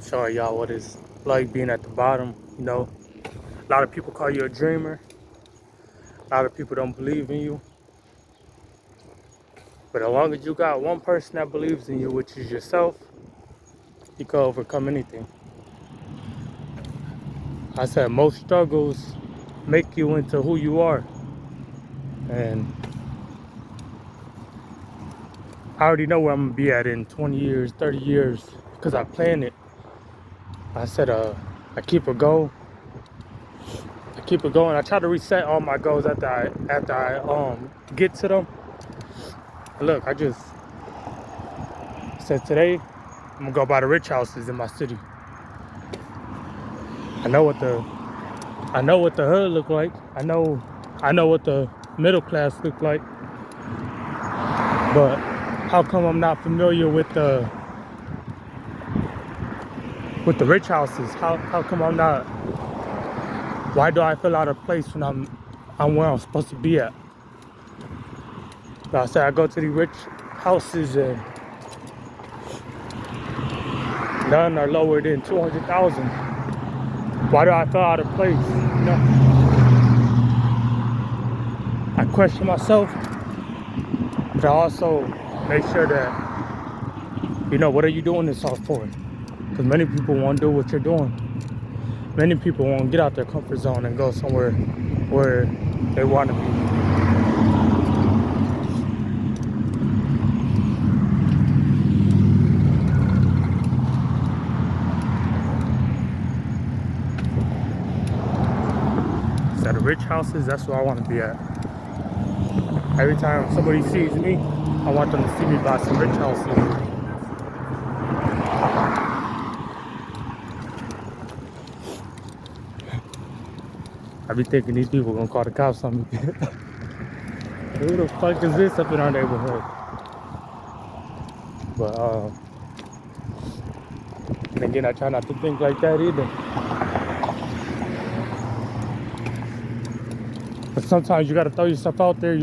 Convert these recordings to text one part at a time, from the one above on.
showing y'all what it's like being at the bottom. You know, a lot of people call you a dreamer. A lot of people don't believe in you. But as long as you got one person that believes in you, which is yourself, you can overcome anything. I said most struggles make you into who you are. And I already know where I'm gonna be at in 20 years, 30 years, because I planned it. I said, I keep a goal. I keep it going. I try to reset all my goals after I get to them. And look, I just said today I'm gonna go buy the rich houses in my city. I know what the hood look like. I know what the middle class look like. But how come I'm not familiar with the rich houses? How come I'm not? Why do I feel out of place when I'm where I'm supposed to be at? But I said I go to these rich houses and none are lower than 200,000. Why do I feel out of place? You know, I question myself, but I also make sure that, what are you doing this all for? Because many people won't do what you're doing. Many people won't get out their comfort zone and go somewhere where they want to be. So the rich houses, that's where I want to be at. Every time somebody sees me, I want them to see me buy some rich houses. I be thinking these people gonna call the cops on me. Who the fuck is this up in our neighborhood? But and again, I try not to think like that either. But sometimes you gotta throw yourself out there.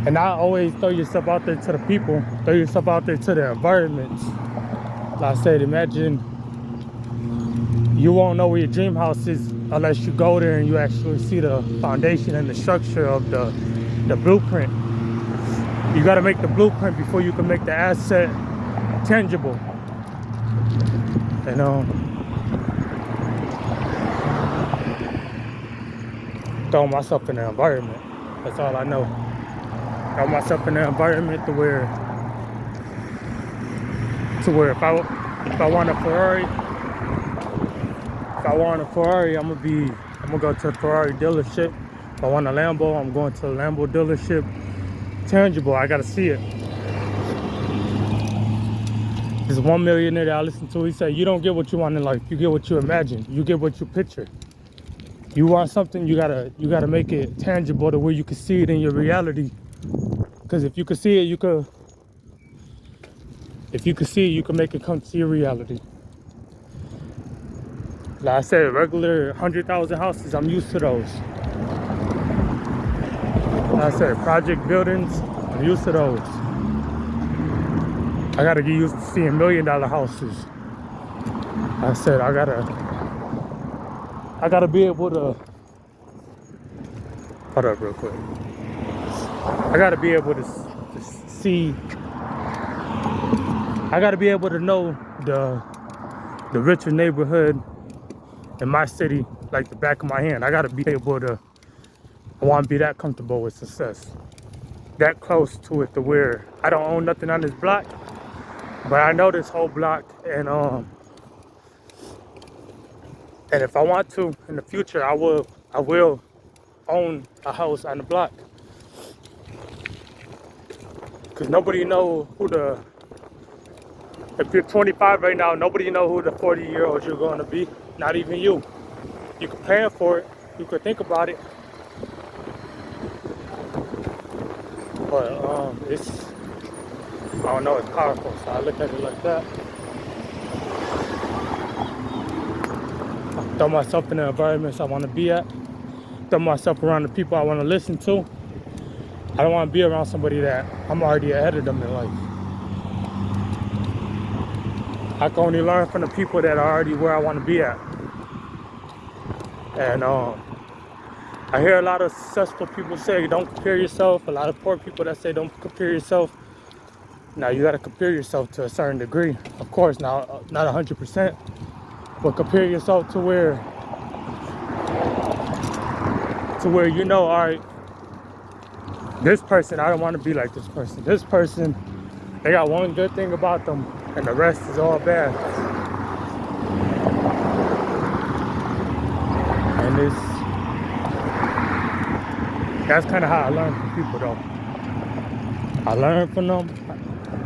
And not always throw yourself out there to the people. Throw yourself out there to the environments. Like I said, imagine you won't know where your dream house is unless you go there and you actually see the foundation and the structure of the blueprint. You got to make the blueprint before you can make the asset tangible. Throw myself in the environment. That's all I know. Throw myself in the environment to where if I want a Ferrari. If I want a Ferrari, I'm gonna go to a Ferrari dealership. If I want a Lambo, I'm going to a Lambo dealership. Tangible, I gotta see it. There's one millionaire that I listen to, he said, you don't get what you want in life, you get what you imagine, you get what you picture. You want something, you gotta make it tangible to where you can see it in your reality. Because if you can see it, you can make it come to your reality. Like I said, regular 100,000 houses, I'm used to those. Like I said, project buildings, I'm used to those. I gotta get used to seeing $1 million houses. I said, I gotta be able to, hold up real quick. I gotta be able to see, I gotta be able to know the richer neighborhood in my city like the back of my hand. I gotta be able to, I wanna be that comfortable with success. That close to it to where I don't own nothing on this block, but I know this whole block, and if I want to in the future, I will own a house on the block. Cause nobody know if you're 25 right now, nobody know who the 40-year-old you're gonna be. Not even you. You can plan for it, you could think about it. But I don't know, it's powerful, so I look at it like that. Throw myself in the environments I want to be at. Throw myself around the people I want to listen to. I don't want to be around somebody that I'm already ahead of them in life. I can only learn from the people that are already where I want to be at. And I hear a lot of successful people say don't compare yourself. A lot of poor people that say don't compare yourself. Now you got to compare yourself to a certain degree. Of course, now not 100%, but compare yourself to where you know, all right, this person, I don't want to be like this person. This person, they got one good thing about them, and the rest is all bad. And that's kind of how I learn from people, though. I learn from them.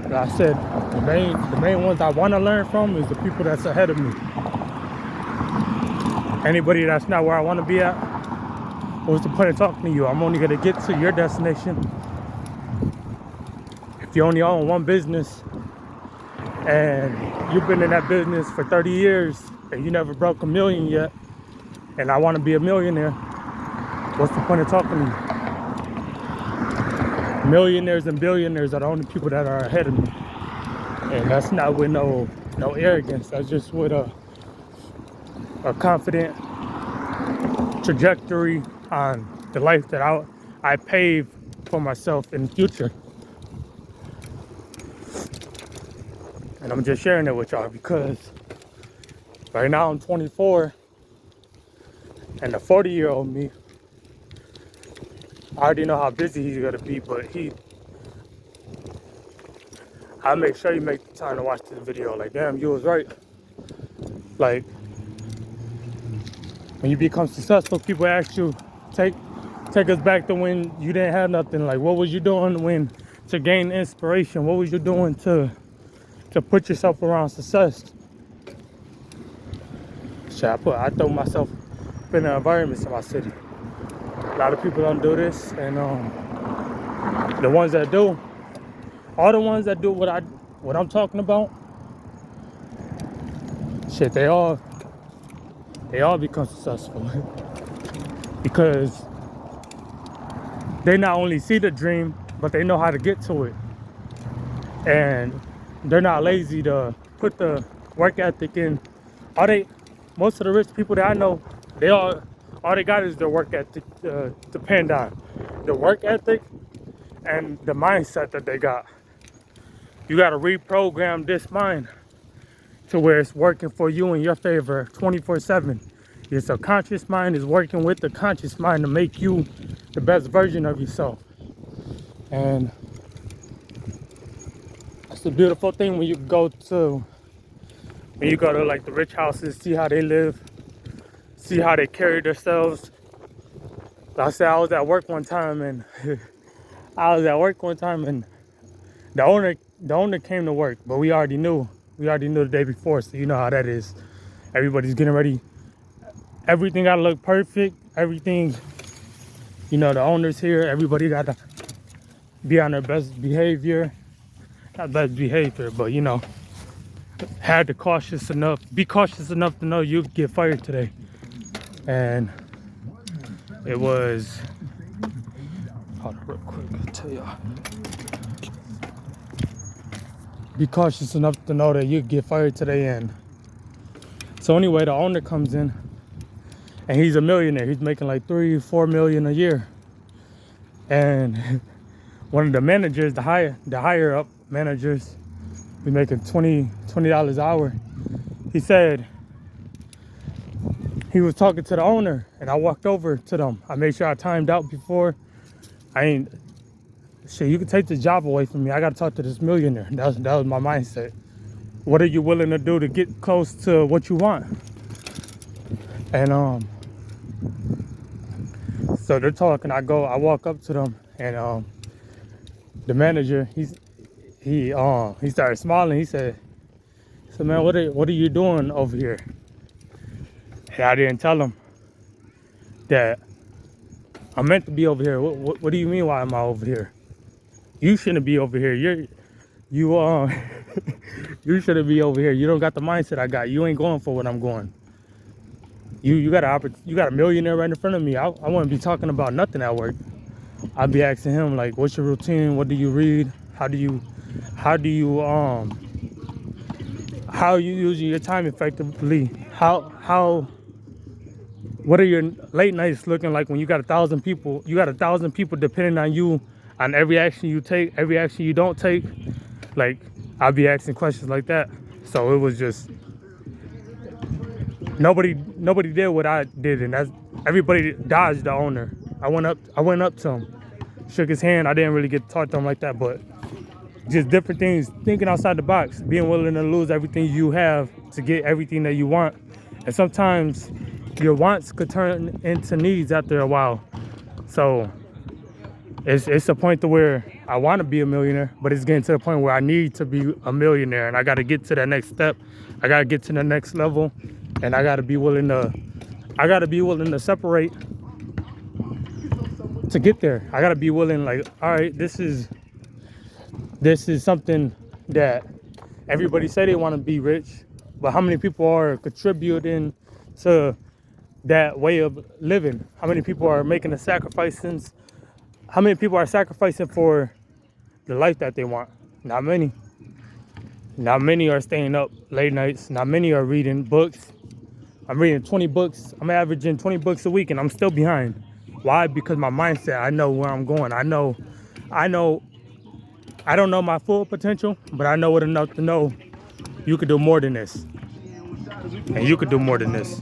Like I said, the main ones I want to learn from is the people that's ahead of me. Anybody that's not where I want to be at, what's the point of talking to you? I'm only gonna get to your destination if you only own one business and you've been in that business for 30 years and you never broke $1 million yet, and I want to be a millionaire. What's the point of talking to you? Millionaires and billionaires are the only people that are ahead of me, and that's not with no arrogance. That's just with a confident trajectory on the life that I pave for myself in the future. And I'm just sharing it with y'all because right now I'm 24, and the 40-year-old me, I already know how busy he's gonna be, but I'll make sure you make the time to watch this video. Like, damn, you was right. Like, when you become successful, people ask you, take us back to when you didn't have nothing. Like, what was you doing to gain inspiration? What was you doing to put yourself around success? Shit, I throw myself in the environments in my city. A lot of people don't do this, and the ones that do, all the ones that do what I'm talking about, shit, they all become successful because they not only see the dream, but they know how to get to it, and they're not lazy to put the work ethic in. Most of the rich people that I know, all they got is their work ethic to depend on. The work ethic and the mindset that they got. You got to reprogram this mind to where it's working for you in your favor 24/7. Your subconscious mind is working with the conscious mind to make you the best version of yourself. And that's the beautiful thing when you go to like the rich houses, see how they live, see how they carry themselves. Like I said, I was at work one time and the owner came to work, but we already knew the day before, so you know how that is. Everybody's getting ready. Everything gotta look perfect. Everything, the owner's here. Everybody gotta be on their best behavior. Not best behavior, but be cautious enough to know you get fired today. And it was, hold on real quick, I'll tell y'all. Be cautious enough to know that you get fired today. And so anyway, the owner comes in and he's a millionaire. He's making like $3-4 million a year. And one of the managers, the higher up managers, be making $20 an hour. He said he was talking to the owner, and I walked over to them. I made sure I timed out before. You can take the job away from me. I gotta talk to this millionaire. That was my mindset. What are you willing to do to get close to what you want? And so they're talking. I walk up to them, and the manager, he started smiling. He said, man, what are you doing over here? And I didn't tell him that I'm meant to be over here. What do you mean, why am I over here? You shouldn't be over here. You shouldn't be over here. You don't got the mindset I got. You ain't going for what I'm going. You got a millionaire right in front of me. I wouldn't be talking about nothing at work. I'd be asking him, like, what's your routine? What do you read? How do you how are you using your time effectively? What are your late nights looking like when you got 1,000 people? You got 1,000 people depending on you, on every action you take, every action you don't take. Like, I'll be asking questions like that. So it was just nobody did what I did, and that's everybody dodged the owner. I went up to him, shook his hand. I didn't really get to talk to him like that, but just different things, thinking outside the box, being willing to lose everything you have to get everything that you want. And sometimes your wants could turn into needs after a while. So it's a point to where I want to be a millionaire, but it's getting to the point where I need to be a millionaire, and I got to get to that next step. I got to get to the next level, and I got to be willing to separate to get there. I got to be willing, like, all right, this is something that everybody say they want to be rich, but how many people are contributing to that way of living? How many people are making the sacrifices? How many people are sacrificing for the life that they want? Not many. Not many are staying up late nights. Not many are reading books. I'm reading 20 books. I'm averaging 20 books a week, and I'm still behind. Why? Because my mindset, I know where I'm going. I don't know my full potential, but I know it enough to know you could do more than this. And you could do more than this.